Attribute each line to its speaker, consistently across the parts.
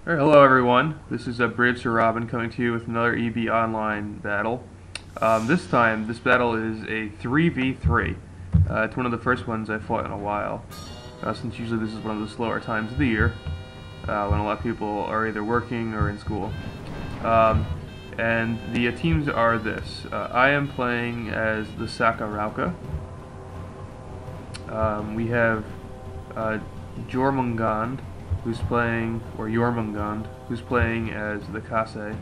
Speaker 1: Alright, hello everyone. This is Brave Sir Robin coming to you with another EB Online battle. This time, this battle is a 3v3. It's one of the first ones I fought in a while, since usually this is one of the slower times of the year, when a lot of people are either working or in school. And the teams are this. I am playing as the Saka Rauka. We have Jormungund, who's playing, or Jormungund, who's playing as the Casse.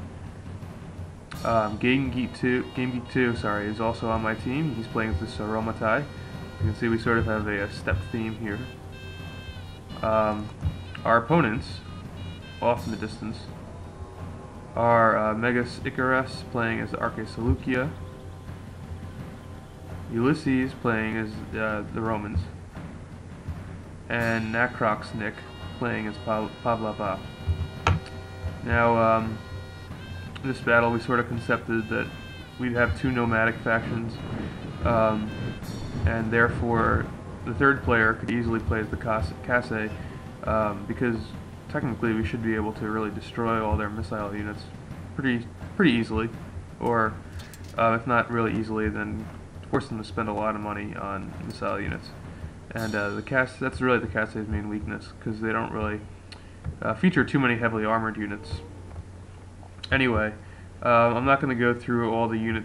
Speaker 1: Game Geek 2, is also on my team. He's playing as the Sauromatae. You can see we sort of have a step theme here. Our opponents, off in the distance, are Ycarus playing as the Arche Seleukia, Ulysses playing as the Romans, and NacroxNicke playing as Pahlava. Now, in this battle we sort of concepted that we'd have two nomadic factions, and therefore the third player could easily play as the Casse, because technically we should be able to really destroy all their missile units pretty easily, or if not really easily, then force them to spend a lot of money on missile units. And that's really the Casse's main weakness, because they don't really feature too many heavily armored units. Anyway, I'm not going to go through all the unit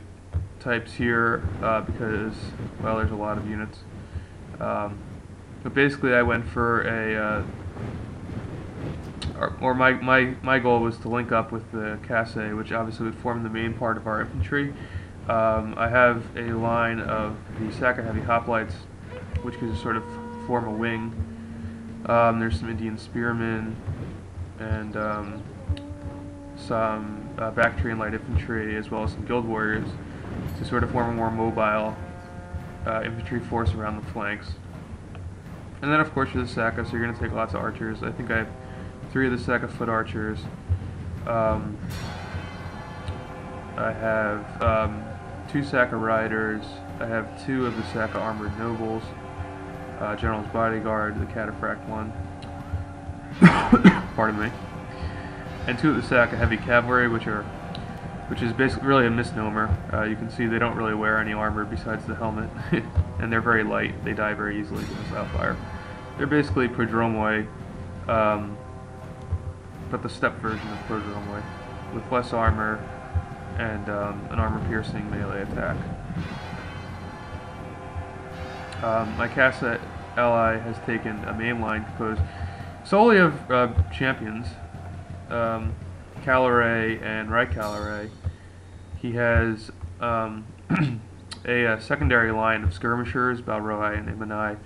Speaker 1: types here, because, well, there's a lot of units. But basically I went for a, my goal was to link up with the Casse, which obviously would form the main part of our infantry. I have a line of the Saka Heavy Hoplites, which could sort of form a wing. There's some Indian spearmen and some Bactrian light infantry, as well as some guild warriors, to sort of form a more mobile infantry force around the flanks. And then of course you're the Saka, so you're going to take lots of archers. I think I have 3 of the Saka foot archers. I have 2 Saka riders. I have 2 of the Saka armored nobles. General's bodyguard, the cataphract one. Pardon me. And 2 of the Saka heavy cavalry, which is basically really a misnomer. You can see they don't really wear any armor besides the helmet, and they're very light. They die very easily to missile fire. They're basically prodromoi, but the step version of prodromoi, with less armor and an armor-piercing melee attack. My Casse ally has taken a main line composed solely of champions, Caloray and Right Caloray. He has a secondary line of skirmishers, Balroi and Imanai,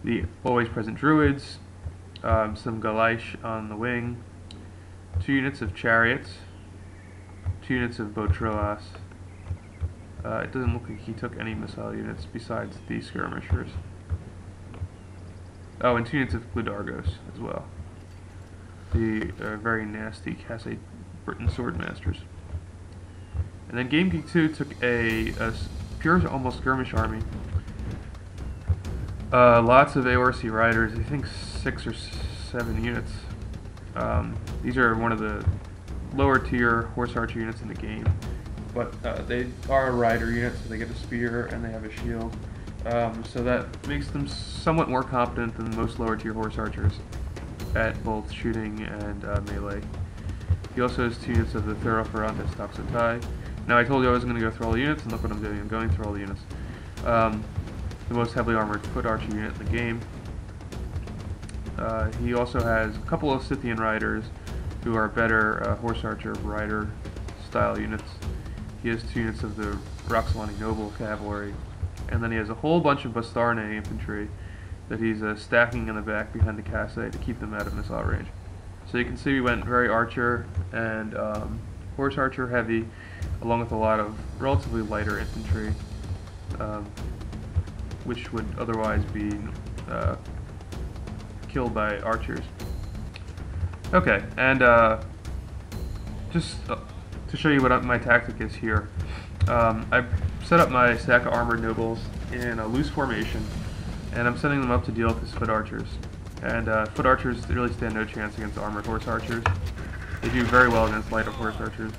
Speaker 1: the always present druids, some Galaish on the wing, 2 units of chariots, 2 units of Botroas. It doesn't look like he took any missile units besides the skirmishers. Oh, and 2 units of Gludargos as well. The very nasty Casse Britain Swordmasters. And then Game Geek 2 took a pure almost skirmish army. Lots of AORC riders, I think 6 or 7 units. These are one of the lower tier horse archer units in the game. But they are a rider unit, so they get a spear and they have a shield. So that makes them somewhat more competent than most lower tier horse archers at both shooting and melee. He also has 2 units of the Thoroughfarantes Toxotai. Now I told you I was going to go through all the units, and look what I'm doing. I'm going through all the units. The most heavily armored foot archer unit in the game. He also has a couple of Scythian riders who are better horse archer rider style units. He has 2 units of the Roxolani Noble Cavalry, and then he has a whole bunch of Bastarnae infantry that he's stacking in the back behind the Casse to keep them out of missile range. So you can see we went very archer and horse archer heavy, along with a lot of relatively lighter infantry, which would otherwise be killed by archers. Okay, and just to show you what my tactic is here, I've set up my Saka armored nobles in a loose formation, and I'm setting them up to deal with his foot archers. And foot archers really stand no chance against armored horse archers. They do very well against light horse archers,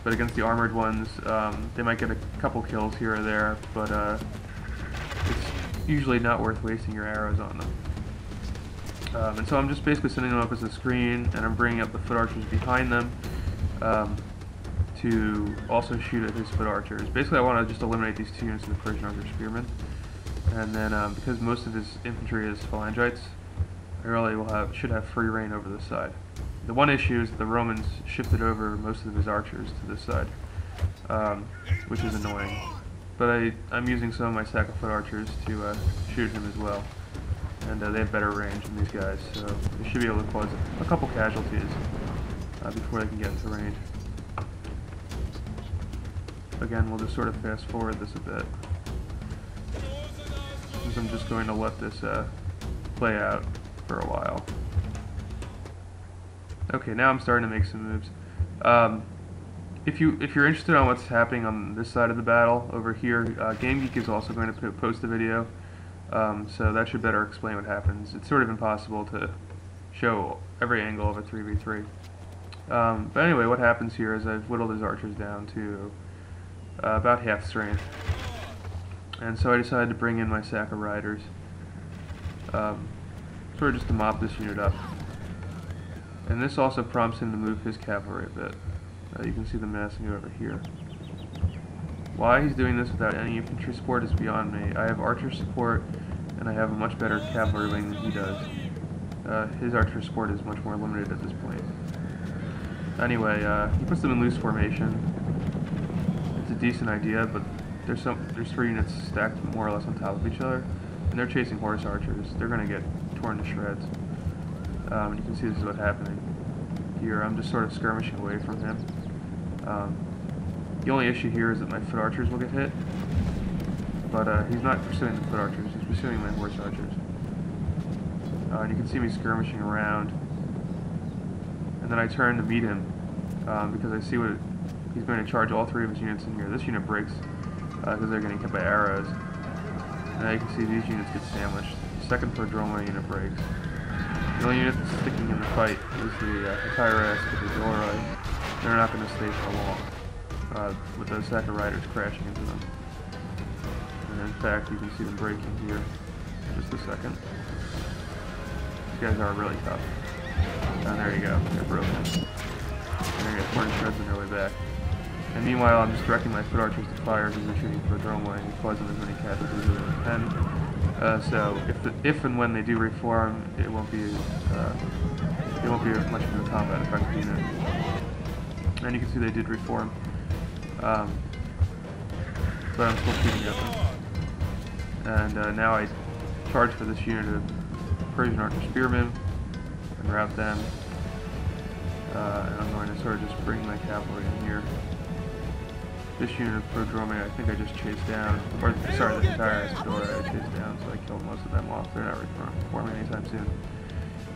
Speaker 1: but against the armored ones, they might get a couple kills here or there, but it's usually not worth wasting your arrows on them. And so I'm just basically setting them up as a screen, and I'm bringing up the foot archers behind them to also shoot at his foot archers. Basically, I want to just eliminate these 2 units of the Persian archer spearmen, and then because most of his infantry is phalangites, I really should have free reign over this side. The one issue is that the Romans shifted over most of his archers to this side, which is annoying. But I'm using some of my Saka foot archers to shoot him as well. And they have better range than these guys, so they should be able to cause a couple casualties before they can get into range. Again, we'll just sort of fast forward this a bit, since I'm just going to let this play out for a while. Okay, now I'm starting to make some moves. If you're interested on what's happening on this side of the battle over here, GameGeek is also going to post a video. So that should better explain what happens. It's sort of impossible to show every angle of a 3v3. But anyway, what happens here is I've whittled his archers down to about half strength. And so I decided to bring in my Saka riders, sort of just to mop this unit up. And this also prompts him to move his cavalry a bit. You can see them massing over here. Why he's doing this without any infantry support is beyond me. I have archer support, and I have a much better cavalry wing than he does. His archer support is much more limited at this point. Anyway, he puts them in loose formation. It's a decent idea, but there's 3 units stacked more or less on top of each other, and they're chasing horse archers. They're going to get torn to shreds. You can see this is what's happening here. I'm just sort of skirmishing away from him. The only issue here is that my foot archers will get hit, but he's not pursuing the foot archers, he's pursuing my horse archers. And you can see me skirmishing around, and then I turn to meet him, because I see what he's going to charge all 3 of his units in here. This unit breaks, because they're getting hit by arrows. And now you can see these units get sandwiched. The second prodroma unit breaks. The only unit that's sticking in the fight is the Ycarus with the Doroi. They're not going to stay for long, with those Saka riders crashing into them. And in fact, you can see them breaking here in just a second. These guys are really tough. And there you go, they're broken. And they're going to torn to shreds on their way back. And meanwhile, I'm just directing my foot archers to fire because they're shooting for a drone wing and causing as many casualties as they can. So if and when they do reform, it won't be much of a combat effective unit. And you can see they did reform, but I'm still shooting at them. And now I charge for this unit of Persian archer spearmen and rout them. And I'm going to sort of just bring my cavalry in here. This unit of prodrome I think I just chased down, or sorry, the entire Asadora I chased down, so I killed most of them off. They're not reforming anytime soon.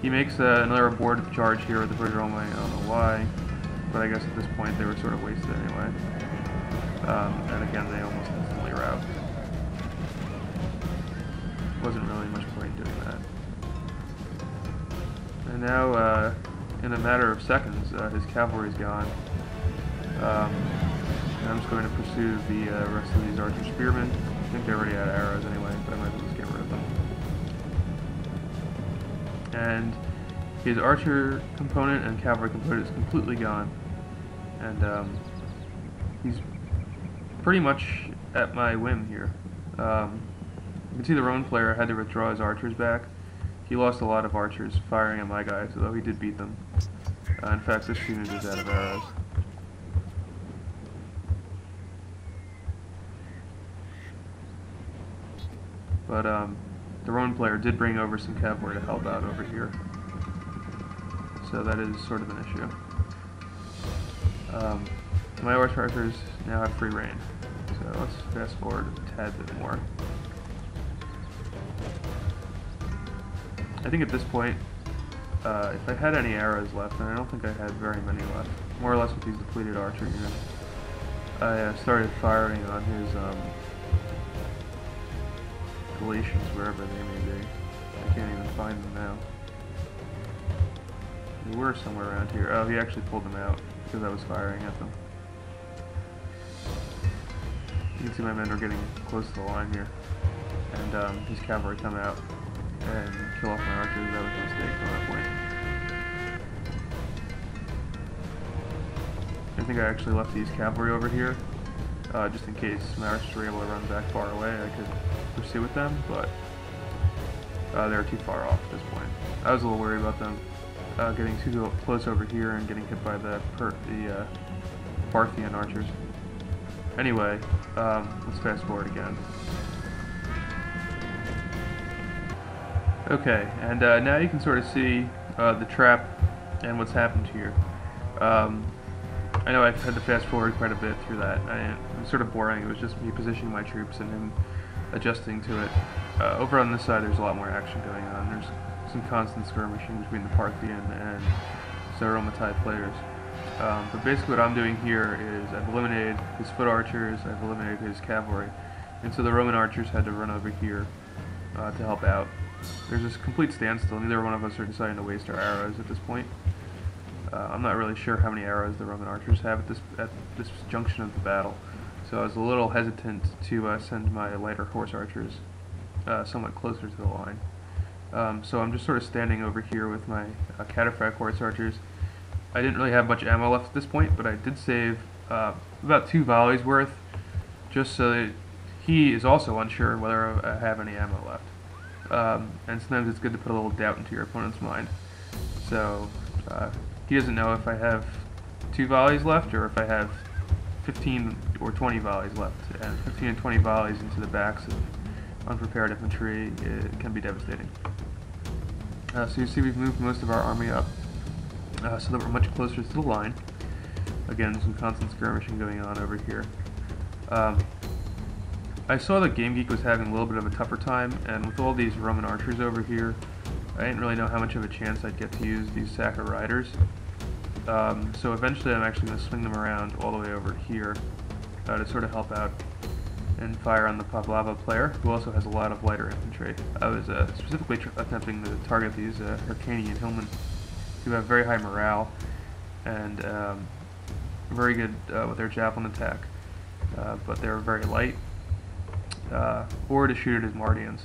Speaker 1: He makes another abortive charge here with the prodrome. I don't know why, but I guess at this point they were sort of wasted anyway. And again, they almost instantly rout. Wasn't really much point in doing that. And now, in a matter of seconds, his cavalry's gone. And I'm just going to pursue the rest of these archer spearmen. I think they already had arrows anyway, but I might as well just get rid of them. And his archer component and cavalry component is completely gone. And he's pretty much at my whim here. You can see the Roman player had to withdraw his archers back. He lost a lot of archers firing at my guys, although he did beat them. In fact, this unit is out of arrows. But the Roman player did bring over some cavalry to help out over here. So that is sort of an issue. My archers now have free reign. So let's fast forward a tad bit more. I think at this point, if I had any arrows left, and I don't think I had very many left, more or less with these depleted archer units, I started firing on his Galatians, wherever they may be. I can't even find them now. They were somewhere around here. Oh, he actually pulled them out because I was firing at them. You can see my men are getting close to the line here. And his cavalry come out and kill off my archers. That was a mistake from that point. I think I actually left these cavalry over here, just in case my archers were able to run back far away. I could pursue with them, but they were too far off at this point. I was a little worried about them getting too close over here and getting hit by the Parthian archers. Anyway, let's fast forward again. Okay, and now you can sort of see the trap and what's happened here. I know I've had to fast forward quite a bit through that. It was sort of boring. It was just me positioning my troops and him adjusting to it. Over on this side, there's a lot more action going on. There's some constant skirmishing between the Parthian and Sauromatae players. But basically what I'm doing here is I've eliminated his foot archers, I've eliminated his cavalry, and so the Roman archers had to run over here to help out. There's this complete standstill. Neither one of us are deciding to waste our arrows at this point. I'm not really sure how many arrows the Roman archers have at this junction of the battle, so I was a little hesitant to send my lighter horse archers somewhat closer to the line. So I'm just sort of standing over here with my cataphract horse archers. I didn't really have much ammo left at this point, but I did save about 2 volleys worth, just so that he is also unsure whether I have any ammo left. And sometimes it's good to put a little doubt into your opponent's mind. So he doesn't know if I have 2 volleys left or if I have 15 or 20 volleys left. And 15 and 20 volleys into the backs of unprepared infantry, it can be devastating. So you see we've moved most of our army up so that we're much closer to the line. Again, some constant skirmishing going on over here. I saw that GameGeek was having a little bit of a tougher time, and with all these Roman archers over here, I didn't really know how much of a chance I'd get to use these Saka riders. So eventually I'm actually going to swing them around all the way over here to sort of help out and fire on the Pahlava player, who also has a lot of lighter infantry. I was specifically attempting to target these Hyrcanian hillmen, who have very high morale and very good with their javelin attack, but they're very light, or to shoot at his Mardians.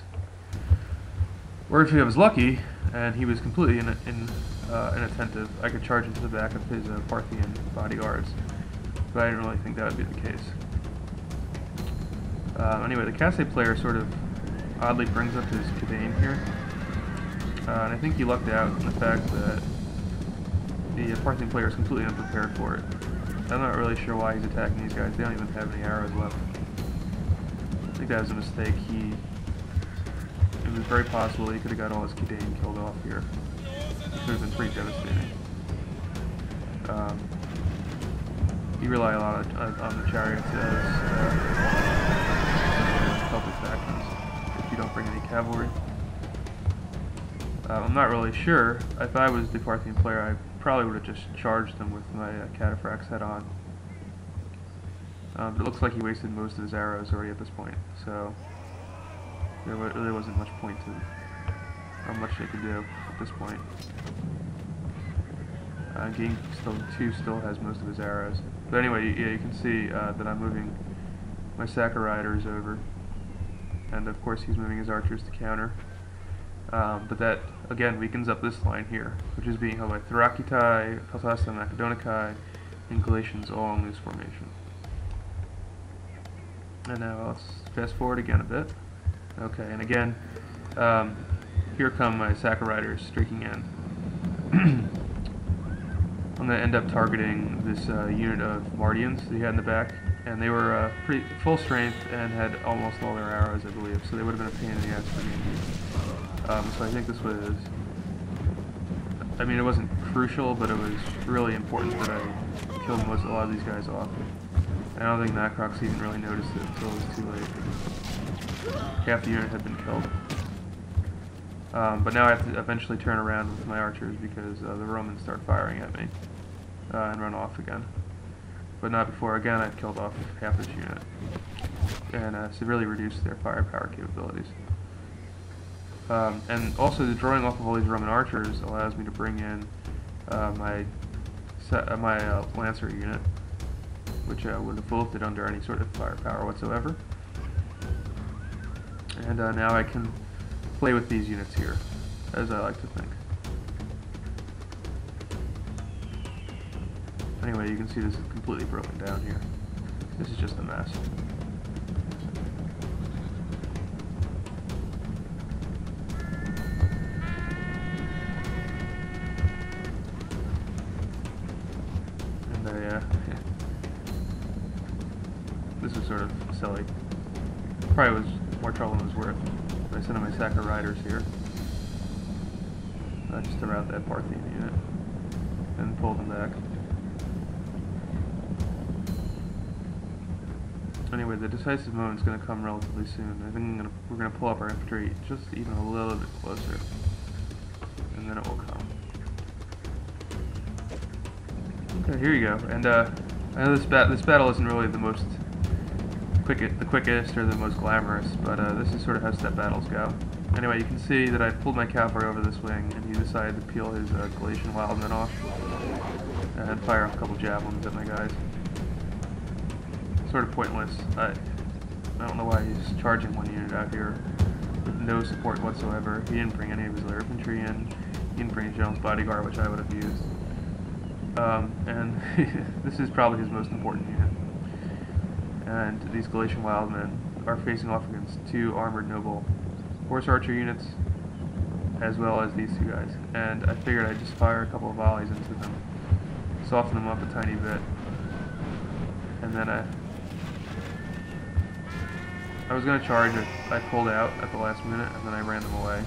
Speaker 1: Or if I was lucky and he was completely inattentive, I could charge into the back of his Parthian bodyguards, but I didn't really think that would be the case. Anyway, the Casse player sort of oddly brings up his Cadane here, and I think he lucked out in the fact that the Parthian player is completely unprepared for it. I'm not really sure why he's attacking these guys. They don't even have any arrows left. I think that was a mistake. It was very possible he could have got all his Cadane killed off here. It would have been pretty devastating. You rely a lot on the chariots as helpless factions if you don't bring any cavalry. I'm not really sure. If I was the Parthian player, I probably would have just charged them with my cataphracts head on. But it looks like he wasted most of his arrows already at this point, so there really wasn't much point to how much they could do at this point. Game still has most of his arrows. But anyway, yeah, you can see that I'm moving my Saka riders over, and of course he's moving his archers to counter. But that, again, weakens up this line here, which is being held by Thracitai, Pahlava, Macedonici, and Galatians all in loose formation. And now let's fast forward again a bit. Okay, and again, here come my Saka riders streaking in. I'm going to end up targeting this unit of Mardians that he had in the back, and they were pretty full strength and had almost all their arrows, I believe, so they would have been a pain in the ass for me. So I think this was, I mean, it wasn't crucial, but it was really important that I killed a lot of these guys off. And I don't think Nacrox even really noticed it until it was too late. Half the unit had been killed. But now I have to eventually turn around with my archers because the Romans start firing at me and run off again. But not before, again, I've killed off half this unit and severely reduced their firepower capabilities. And also the drawing off of all these Roman archers allows me to bring in my Lancer unit, which would have bolted under any sort of firepower whatsoever. And now I can play with these units here, as I like to think. Anyway, you can see this is completely broken down here. This is just a mess. And this was sort of silly. Probably was more trouble than it was worth. I sent in my Saka Riders here, just to rout that Parthian unit, and pull them back. Anyway, the decisive moment is going to come relatively soon. I think we're going to pull up our infantry just even a little bit closer, and then it will come. Okay, here you go. And I know this battle isn't really the quickest or the most glamorous, but this is sort of how step battles go. Anyway, you can see that I pulled my cavalry over this wing, and he decided to peel his Galatian wildmen off and fire a couple javelins at my guys. Sort of pointless. I don't know why he's charging one unit out here with no support whatsoever. He didn't bring any of his other infantry in. He didn't bring his general's bodyguard, which I would have used. And this is probably his most important unit. And these Galatian wildmen are facing off against two armored noble horse archer units, as well as these two guys. And I figured I'd just fire a couple of volleys into them, soften them up a tiny bit, and then I was going to charge it. I pulled out at the last minute, and then I ran them away,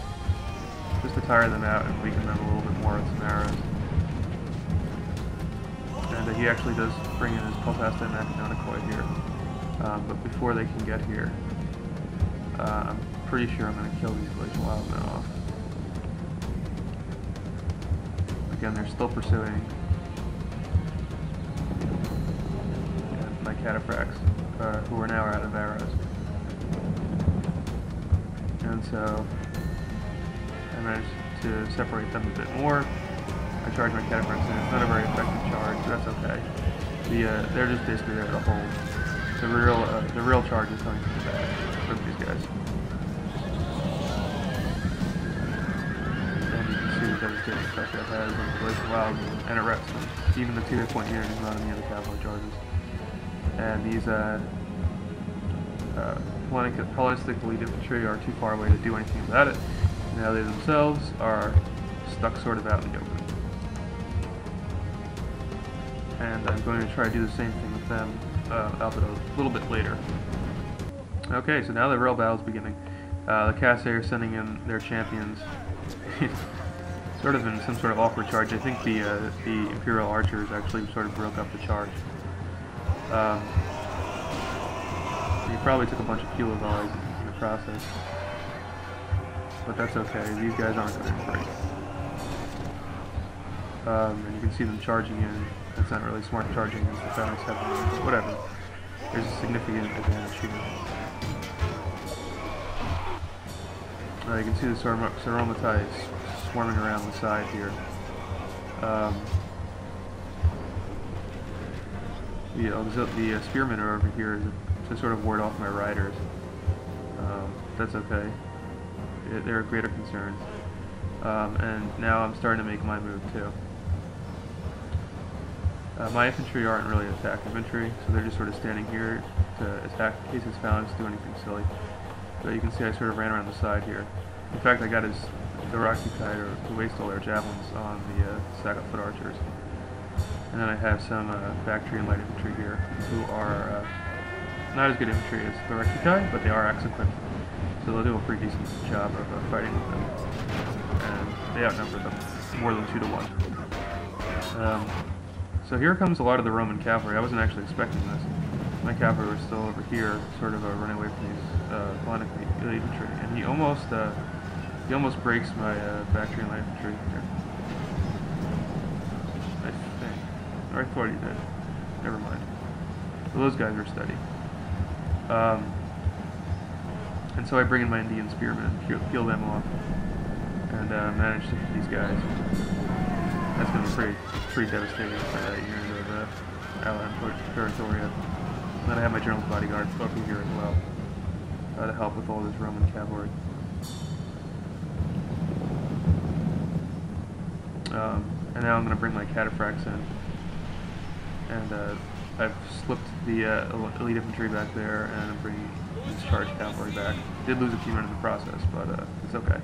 Speaker 1: just to tire them out and weaken them a little bit more with some arrows. And he actually does bring in his Pahlava and NacroxNicke here. But before they can get here, I'm pretty sure I'm going to kill these Galatian wildmen off. Again, they're still pursuing my cataphracts, who are now out of arrows. And so I managed to separate them a bit more. I charged my cataphracts in. It's not a very effective charge, but that's okay. They're just basically there to hold. The real charge is coming from the back from these guys. And you can see the devastating effect that has on the Galatian wildmen, and it wrecks them. Even the 2-hit-point unit is not immune to cavalry charges. And these Hellenistic elite infantry are too far away to do anything about it. Now they themselves are stuck sort of out in the open. And I'm going to try to do the same thing with them, albeit a little bit later. Okay, so now the real battle's beginning. The Casse are sending in their champions, sort of in some sort of awkward charge. I think the Imperial archers actually sort of broke up the charge. He probably took a bunch of kilo volleys in the process, but that's okay. These guys aren't going to break. And you can see them charging in. It's not really smart charging as the phalanx heavily, but whatever. There's a significant advantage here. You can see the Sauromatae swarming around the side here. The spearmen are over here to sort of ward off my riders. That's okay. They're of greater concern. And now I'm starting to make my move too. My infantry aren't really attack infantry, so they're just sort of standing here to attack in case his phalanx do anything silly. But you can see I sort of ran around the side here. In fact, I got the Rakhikai to waste all their javelins on the Saka foot archers. And then I have some Bactrian light infantry here, who are not as good infantry as the Rakhikai, but they are axe equipped. So they'll do a pretty decent job of fighting with them. And they outnumber them more than 2 to 1. So here comes a lot of the Roman cavalry. I wasn't actually expecting this. My cavalry was still over here, sort of running away from these Hellenic infantry, and he almost breaks my Bactrian light infantry here. I think, or I thought he did. Never mind. Well, those guys are steady. And so I bring in my Indian spearmen, peel them off, and manage to hit these guys. That's going to be pretty devastating for that unit of Allied Territoria. And then I have my General's bodyguard over here as well to help with all this Roman cavalry. And now I'm going to bring my cataphracts in. And I've slipped the elite infantry back there, and I'm bringing this charged cavalry back. Did lose a few men in the process, but it's okay.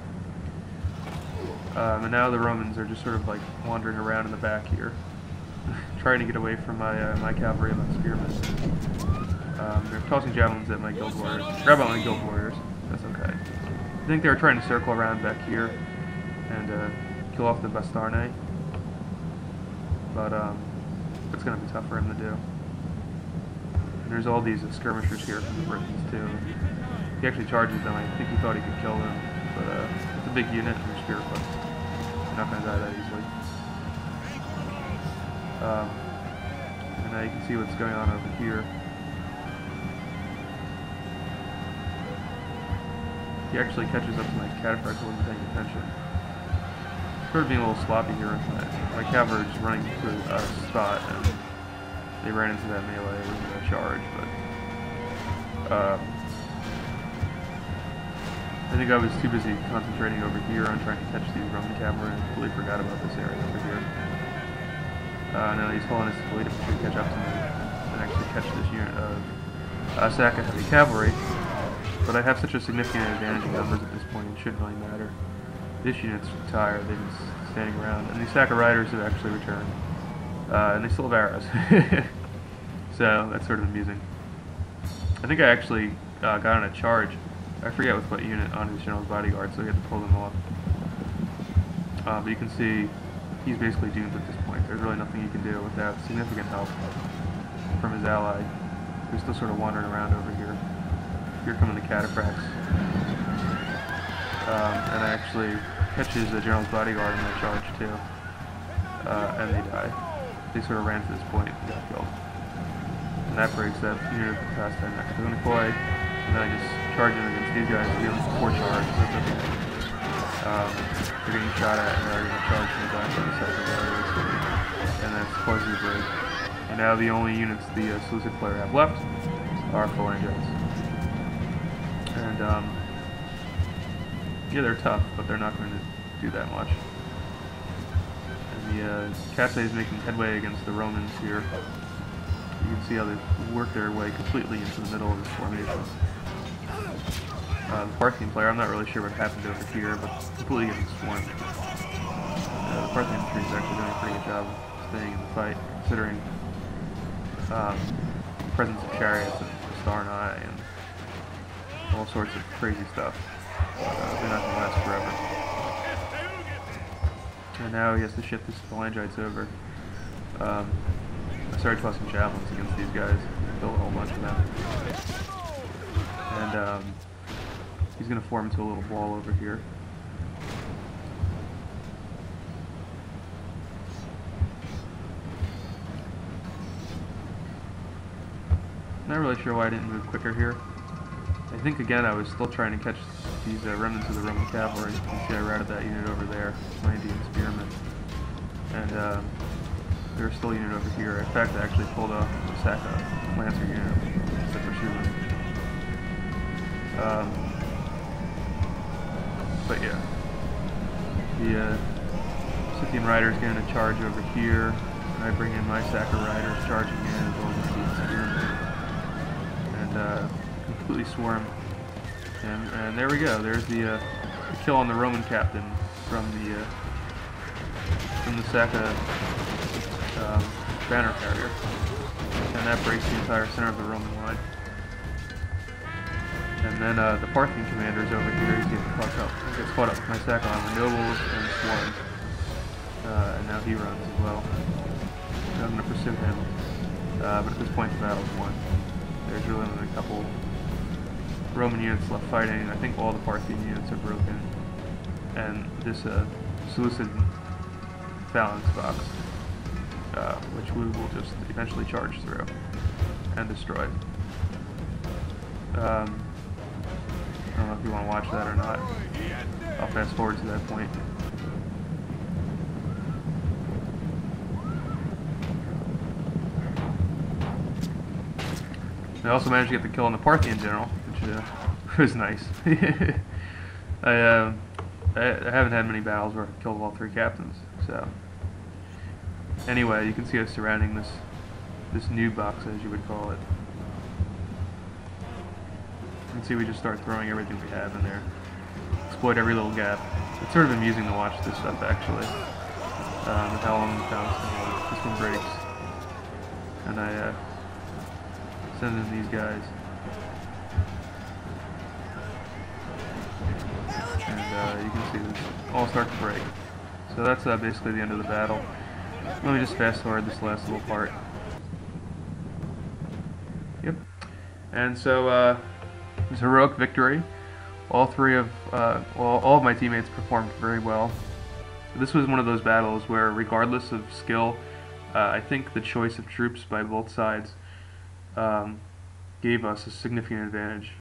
Speaker 1: And now the Romans are just sort of like wandering around in the back here, trying to get away from my cavalry and my spearmen. They're tossing javelins at my guild warriors. Grab out my guild warriors. That's okay. I think they were trying to circle around back here and kill off the Bastarnae, but it's going to be tough for him to do. And there's all these skirmishers here from the Britons too. He actually charges them. I think he thought he could kill them, but it's a big unit and they're spear equipped. They're not going to die that easily. And now you can see what's going on over here. He actually catches up to my cataphracts. I wasn't paying attention. Sort of being a little sloppy here. My cavalry is running to a spot, and they ran into that melee. It wasn't a charge, but I think I was too busy concentrating over here on trying to catch these Roman cavalry and completely forgot about this area over here. Now he's calling his elite infantry to catch up to me and actually catch this unit of Saka heavy cavalry. But I have such a significant advantage in numbers at this point, it shouldn't really matter. This unit's tired, they've been standing around, and these Saka riders have actually returned. And they still have arrows. So that's sort of amusing. I think I actually got on a charge. I forget with what unit on his general's bodyguard, so we had to pull them off. But you can see he's basically doomed at this point. There's really nothing he can do without significant help from his ally, who's still sort of wandering around over here. Here coming the cataphracts. And I actually catches the general's bodyguard in that charge too. And they die. They sort of ran to this point and got killed. And that breaks that unit of the past time. And then I just charge in against these guys. We have 4 charge. That's okay. They're getting shot at and they're going to charge in the back of the second area. And that's closes the break. And now the only units the Seleucid player have left are phalangites. And yeah, they're tough, but they're not going to do that much. And the Casse is making headway against the Romans here. You can see how they work their way completely into the middle of this formation. The Parthian player, I'm not really sure what happened over here, but completely getting swarmed. The Parthian infantry is actually doing a pretty good job of staying in the fight, considering the presence of chariots and Bastarnae and all sorts of crazy stuff. They're not going to last forever. And now he has to shift his phalangites over. I started tossing javelins against these guys, killed a whole bunch of them. And he's going to form into a little ball over here. Not really sure why I didn't move quicker here. I think again I was still trying to catch these remnants of the Roman cavalry. You can see I routed that unit over there, my Indian spearmen. And there's still a unit over here. In fact, I actually pulled off the Saka Lancer unit to pursue them. But yeah, the Scythian riders getting a charge over here, and I bring in my Saka riders charging in as well as the spearmen, and completely swarm. And there we go. There's the kill on the Roman captain from the Saka banner carrier, and that breaks the entire center of the Roman line. And then the Parthian commander's over here. He's getting caught up. He gets caught up with my Saka on the nobles and swarm, and now he runs as well. And I'm going to pursue him, but at this point the battle's won. There's really only a couple Roman units left fighting. I think all the Parthian units are broken, and this Seleucid phalanx box, which we will just eventually charge through and destroy. I don't know if you want to watch that or not. I'll fast forward to that point. I also managed to get the kill on the Parthian general, which was nice. I haven't had many battles where I killed all 3 captains. So anyway, you can see us surrounding this new box, as you would call it. You can see we just start throwing everything we have in there. Exploit every little gap. It's sort of amusing to watch this stuff, actually. With how long the bounce this one breaks. And I send in these guys. And you can see this all start to break. So that's basically the end of the battle. Let me just fast forward this last little part. Yep. And so it was a heroic victory. All of my teammates performed very well. This was one of those battles where, regardless of skill, I think the choice of troops by both sides gave us a significant advantage.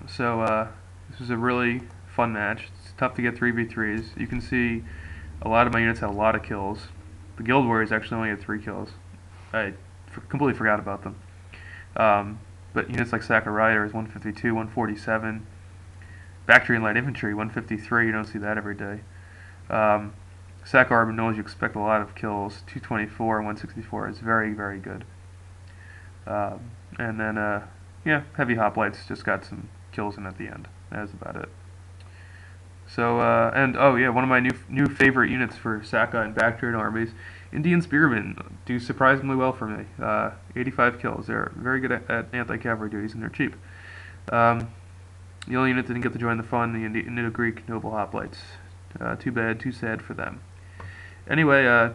Speaker 1: So this was a really fun match. It's tough to get 3v3s. You can see a lot of my units had a lot of kills. The Guild Warriors actually only had 3 kills. I completely forgot about them. But units like Saka Rauka is 152, 147. Bactrian Light Infantry, 153. You don't see that every day. Saka Armor, you expect a lot of kills. 224 and 164 is very, very good. And then, yeah, Heavy Hoplites just got some kills in at the end. That's about it. So, and oh yeah, one of my new favorite units for Saka and Bactrian armies, Indian Spearmen, do surprisingly well for me. 85 kills. They're very good at anti-cavalry duties, and they're cheap. The only unit that didn't get to join the fun, the Indo-Greek Noble Hoplites. Too bad, too sad for them. Anyway,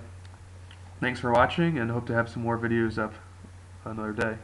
Speaker 1: thanks for watching, and hope to have some more videos up another day.